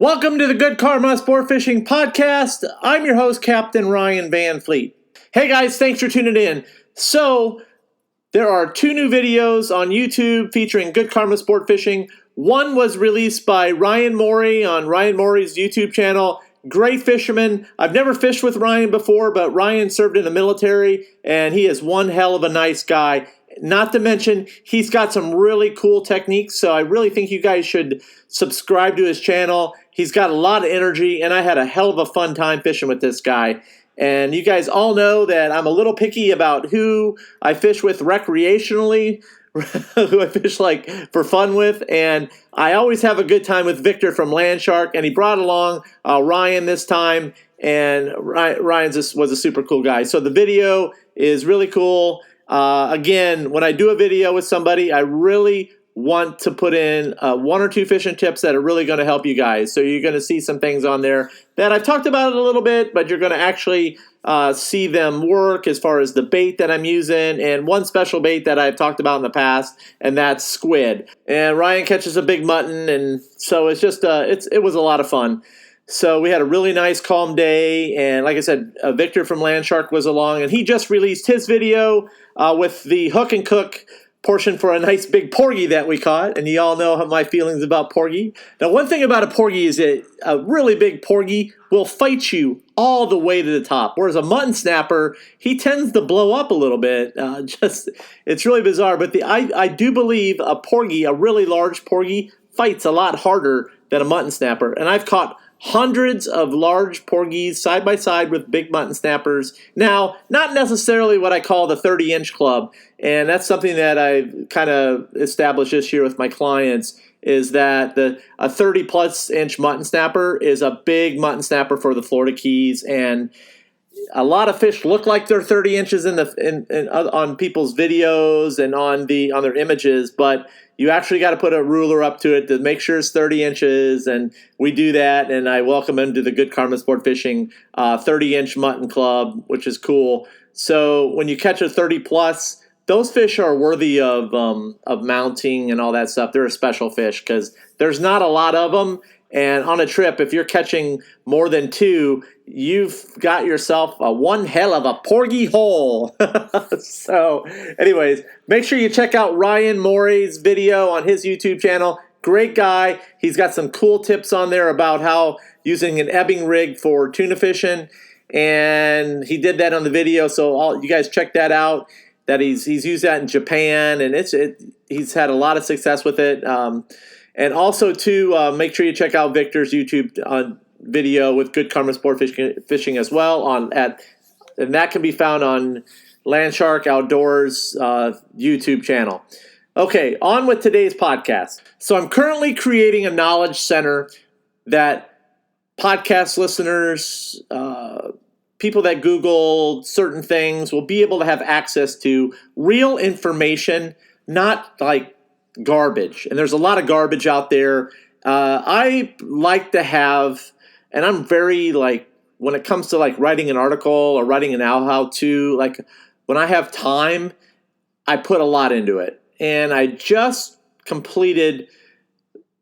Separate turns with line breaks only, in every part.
Welcome to the Good Karma Sport Fishing Podcast. I'm your host, Captain Ryan Van Fleet. Hey guys, thanks for tuning in. So, there are two new videos on YouTube featuring Good Karma Sport Fishing. One was released by Ryan Morey on Ryan Morey's YouTube channel. Great fisherman. I've never fished with Ryan before, but Ryan served in the military, and he is one hell of a nice guy. Not to mention, he's got some really cool techniques, so I really think you guys should subscribe to his channel. He's got a lot of energy, and I had a hell of a fun time fishing with this guy. And you guys all know that I'm a little picky about who I fish with recreationally, who I fish like for fun with, and I always have a good time with Victor from Landshark, and he brought along Ryan this time, and Ryan was a super cool guy. So the video is really cool. Again, when I do a video with somebody, I really want to put in one or two fishing tips that are really going to help you guys. So you're going to see some things on there that I've talked about it a little bit, but you're going to actually see them work as far as the bait that I'm using, and one special bait that I've talked about in the past, and that's squid. And Ryan catches a big mutton, and so it's just it was a lot of fun. So we had a really nice calm day, and like I said, Victor from Landshark was along, and he just released his video with the hook and cook portion for a nice big porgy that we caught, and you all know my feelings about porgy. Now, one thing about a porgy is that a really big porgy will fight you all the way to the top, whereas a mutton snapper, he tends to blow up a little bit. It's really bizarre, but I do believe a porgy, a really large porgy, fights a lot harder than a mutton snapper, and I've caught hundreds of large porgies side by side with big mutton snappers. Now, not necessarily what I call the 30-inch club, and that's something that I've kind of established this year with my clients, is that a 30-plus inch mutton snapper is a big mutton snapper for the Florida Keys, and a lot of fish look like they're 30 inches on people's videos and on their images, but you actually got to put a ruler up to it to make sure it's 30 inches, and we do that, and I welcome him to the Good Karma Sport Fishing 30-inch mutton club, which is cool. So when you catch a 30-plus, those fish are worthy of mounting and all that stuff. They're a special fish because there's not a lot of them, and on a trip, if you're catching more than two, you've got yourself one hell of a porgy hole. So, anyways, make sure you check out Ryan Morey's video on his YouTube channel. Great guy. He's got some cool tips on there about how using an ebbing rig for tuna fishing, and he did that on the video. So you guys check that out. That he's used that in Japan, and he's had a lot of success with it. And also, too, make sure you check out Victor's YouTube video with Good Karma Sport Fishing as well, and that can be found on Landshark Outdoors YouTube channel. Okay, on with today's podcast. So I'm currently creating a knowledge center that podcast listeners, people that Google certain things, will be able to have access to real information, not like garbage. And there's a lot of garbage out there. I like to have, and I'm very when it comes to writing an article or writing an how-to, when I have time, I put a lot into it. And I just completed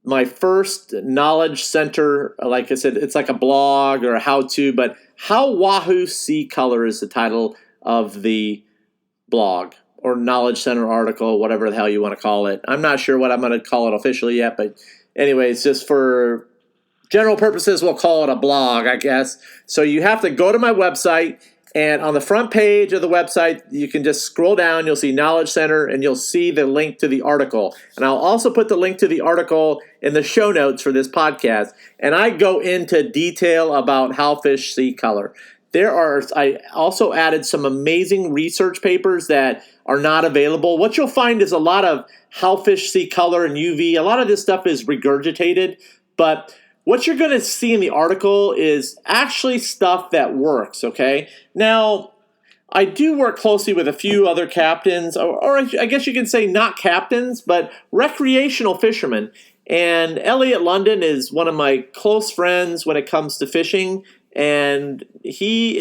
my first knowledge center. Like I said, it's like a blog or a how-to, but How Wahoo See Color is the title of the blog or knowledge center article, whatever the hell you want to call it. I'm not sure what I'm going to call it officially yet, but anyways, just for general purposes, we'll call it a blog, I guess. So you have to go to my website, and on the front page of the website, you can just scroll down, you'll see Knowledge Center, and you'll see the link to the article. And I'll also put the link to the article in the show notes for this podcast. And I go into detail about how fish see color. I also added some amazing research papers that are not available. What you'll find is a lot of how fish see color and UV. A lot of this stuff is regurgitated, but what you're going to see in the article is actually stuff that works, okay? Now, I do work closely with a few other captains, or I guess you can say not captains, but recreational fishermen. And Elliot London is one of my close friends when it comes to fishing, and he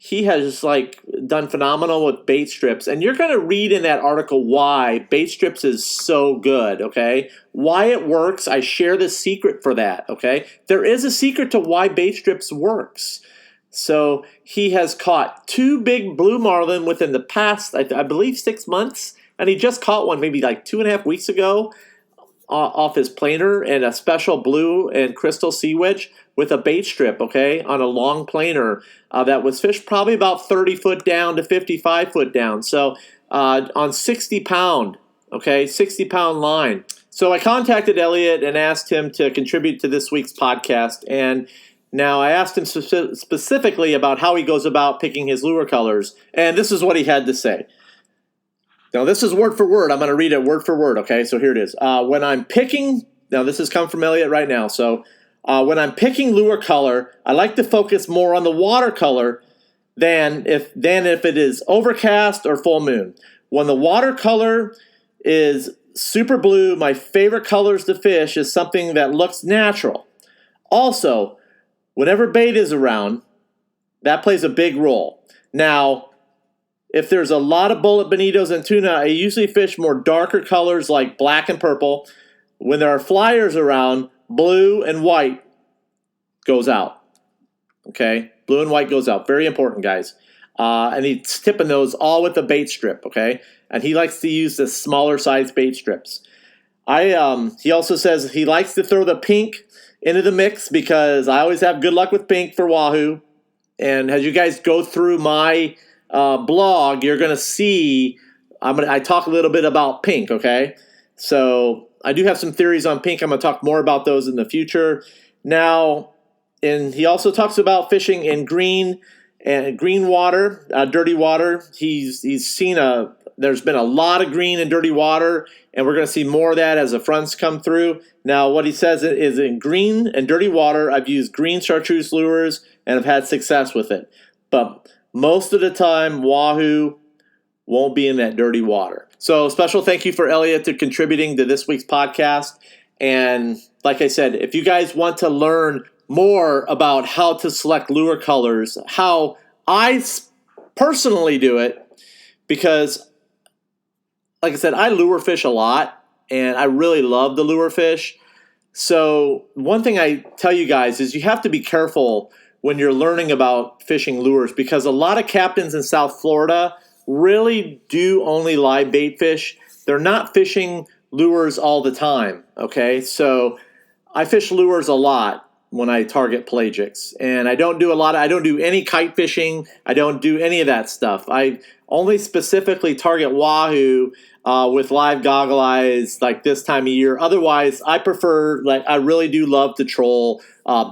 he has like done phenomenal with bait strips, and you're going to read in that article why bait strips is so good, okay? Why it works. I share the secret for that, okay? There is a secret to why bait strips works. So he has caught 2 big blue marlin within the past, I believe, 6 months, and he just caught one maybe like 2.5 weeks ago off his planer, and a special blue and crystal sea witch with a bait strip, okay, on a long planer that was fished probably about 30 foot down to 55 foot down. So on 60 pound, okay, 60 pound line. So I contacted Elliot and asked him to contribute to this week's podcast. And now I asked him specifically about how he goes about picking his lure colors. And this is what he had to say. Now, this is word for word. I'm going to read it word for word, okay? So here it is. When I'm picking, now this has come from Elliot right now. So when I'm picking lure color, I like to focus more on the watercolor than if it is overcast or full moon. When the watercolor is super blue, my favorite colors to fish is something that looks natural. Also, whenever bait is around, that plays a big role. Now, if there's a lot of bullet bonitos and tuna, I usually fish more darker colors like black and purple. When there are flyers around, blue and white goes out. Okay? Blue and white goes out. Very important, guys. And he's tipping those all with a bait strip, okay? And he likes to use the smaller size bait strips. He also says he likes to throw the pink into the mix because I always have good luck with pink for Wahoo. And as you guys go through my blog, you're going to see I talk a little bit about pink, okay? So I do have some theories on pink. I'm going to talk more about those in the future. Now, and he also talks about fishing in green water, dirty water. He's seen there's been a lot of green and dirty water, and we're going to see more of that as the fronts come through. Now, what he says is in green and dirty water, I've used green chartreuse lures and have had success with it. But most of the time, Wahoo won't be in that dirty water. So special thank you for Elliot to contributing to this week's podcast. And like I said, if you guys want to learn more about how to select lure colors, how I personally do it, because like I said, I lure fish a lot and I really love the lure fish. So one thing I tell you guys is you have to be careful when you're learning about fishing lures, because a lot of captains in South Florida really do only live bait fish. They're not fishing lures all the time, okay? So I fish lures a lot when I target pelagics, and I don't do any kite fishing. I don't do any of that stuff. I only specifically target Wahoo with live goggle eyes like this time of year. Otherwise, I really do love to troll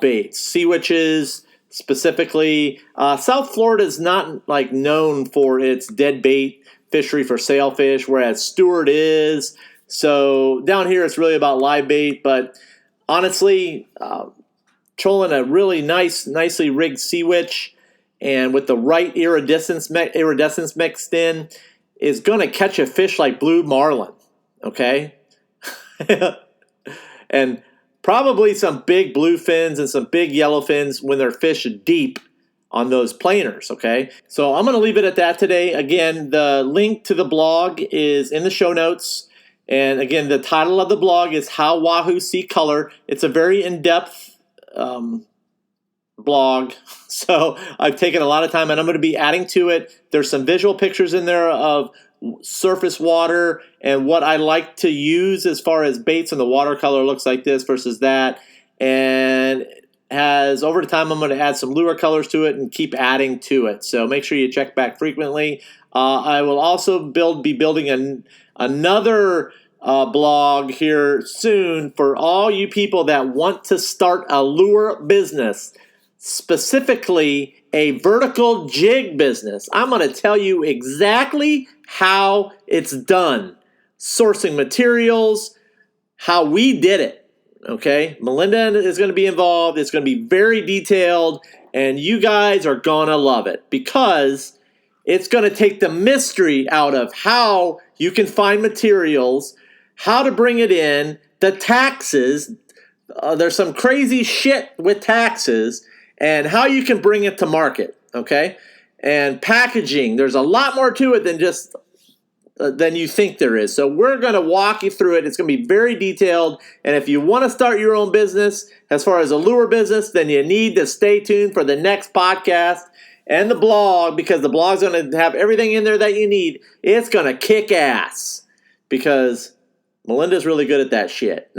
baits, sea witches, specifically. South Florida is not like known for its dead bait fishery for sailfish, whereas Stewart is. So down here it's really about live bait. But honestly, trolling a really nicely rigged sea witch and with the right iridescence mixed in is going to catch a fish like blue marlin. Okay, and probably some big blue fins and some big yellow fins when they're fished deep on those planers, okay? So I'm going to leave it at that today. Again, the link to the blog is in the show notes. And again, the title of the blog is How Wahoo See Color. It's a very in-depth blog. So I've taken a lot of time, and I'm going to be adding to it. There's some visual pictures in there of surface water and what I like to use as far as baits, and the watercolor looks like this versus that. And over time, I'm going to add some lure colors to it and keep adding to it. So make sure you check back frequently. I will also be building another blog here soon for all you people that want to start a lure business, specifically a vertical jig business. I'm going to tell you exactly how it's done, sourcing materials, how we did it. Okay, Melinda is going to be involved. It's going to be very detailed, and you guys are going to love it because it's going to take the mystery out of how you can find materials, how to bring it in, the taxes. There's some crazy shit with taxes, and how you can bring it to market. Okay, and packaging. There's a lot more to it than you think there is. So we're going to walk you through it. It's going to be very detailed. And if you want to start your own business as far as a lure business, then you need to stay tuned for the next podcast and the blog, because the blog's going to have everything in there that you need. It's going to kick ass because Melinda's really good at that shit.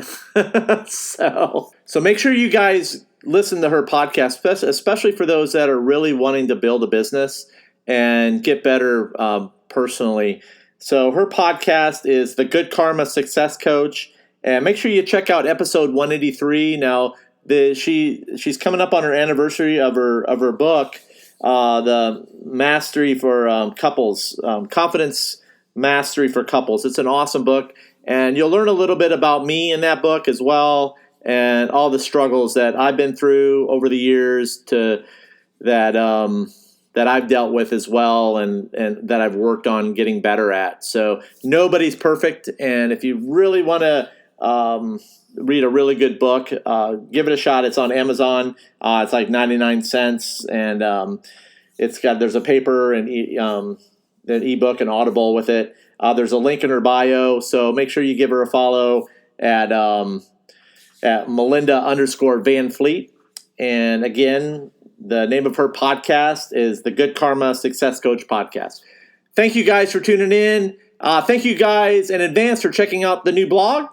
So make sure you guys listen to her podcast, especially for those that are really wanting to build a business and get better personally. So her podcast is The Good Karma Success Coach, and make sure you check out episode 183. Now, she's coming up on her anniversary of her book, The Mastery for Couples, Confidence Mastery for Couples. It's an awesome book, and you'll learn a little bit about me in that book as well, and all the struggles that I've been through over the years that I've dealt with as well, and that I've worked on getting better at. So nobody's perfect, and if you really want to read a really good book, give it a shot. It's on Amazon. It's like 99 cents, and there's a paper and an ebook and Audible with it. There's a link in her bio, so make sure you give her a follow at Melinda_Van Fleet. And again, the name of her podcast is the Good Karma Success Coach Podcast. Thank you guys for tuning in. Thank you guys in advance for checking out the new blog.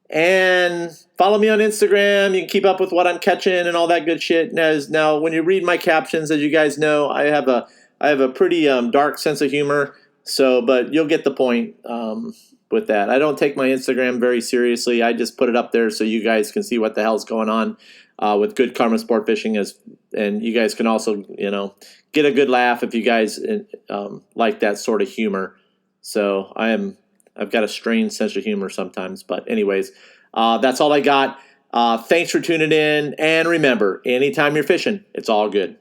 And follow me on Instagram. You can keep up with what I'm catching and all that good shit. Now, when you read my captions, as you guys know, I have a pretty dark sense of humor. But you'll get the point with that. I don't take my Instagram very seriously. I just put it up there so you guys can see what the hell's going on with Good Karma Sport Fishing, and you guys can also, get a good laugh if you guys like that sort of humor. So I've got a strange sense of humor sometimes, but anyways, that's all I got. Thanks for tuning in, and remember, anytime you're fishing, it's all good.